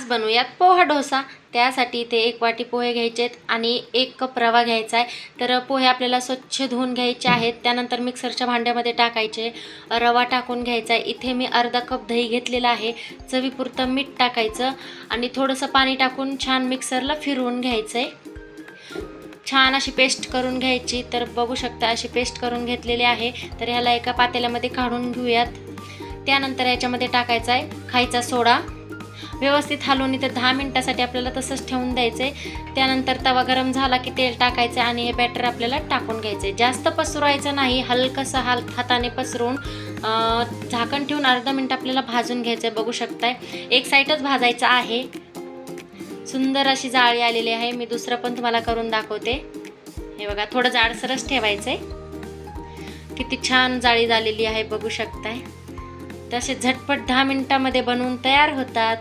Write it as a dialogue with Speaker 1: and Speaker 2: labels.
Speaker 1: आज बनवूयात पोहा डोसा। त्यासाठी इथे 1 वाटी पोहे घ्यायचे आहेत आणि 1 कप रवा घ्यायचा आहे। तर पोहे आपल्याला स्वच्छ धुवून घ्यायचे आहेत, त्यानंतर मिक्सरच्या भांड्यामध्ये टाकायचे, रवा टाकून घ्यायचा आहे। इथे मी अर्धा कप दही घेतलेला आहे, चवीपुरतं मीठ टाकायचं आणि थोडंसं पाणी टाकून छान मिक्सरला फिरवून घ्यायचं आहे। छान अशी पेस्ट करून घ्यायची। तर बघू शकता अशी पेस्ट करून घेतलेली आहे। तर ह्याला एका पातेल्यामध्ये काढून घेऊयात। त्यानंतर याच्यामध्ये टाकायचा आहे खायचा सोडा। व्यवस्थित हलवून इथे 10 मिनिटासाठी आपल्याला तसंच ठेवून द्यायचं आहे। त्यानंतर तवा गरम झाला की तेल टाकायचं आणि हे बॅटर आपल्याला टाकून घ्यायचं आहे। जास्त पसरवायचं नाही, हलकंसं हाताने पसरून झाकण ठेवून अर्धा मिनिट आपल्याला भाजून घ्यायचं आहे। बघू शकताय एक साईडच भाजायचं आहे। सुंदर अशी जाळी आलेली आहे। मी दुसरं पण तुम्हाला करून दाखवते। हे बघा थोडं जाडसरच ठेवायचं आहे। किती छान जाळी झालेली आहे बघू शकताय। तसे झटपट 10 मिनिटांमध्ये बनवून तयार होतात।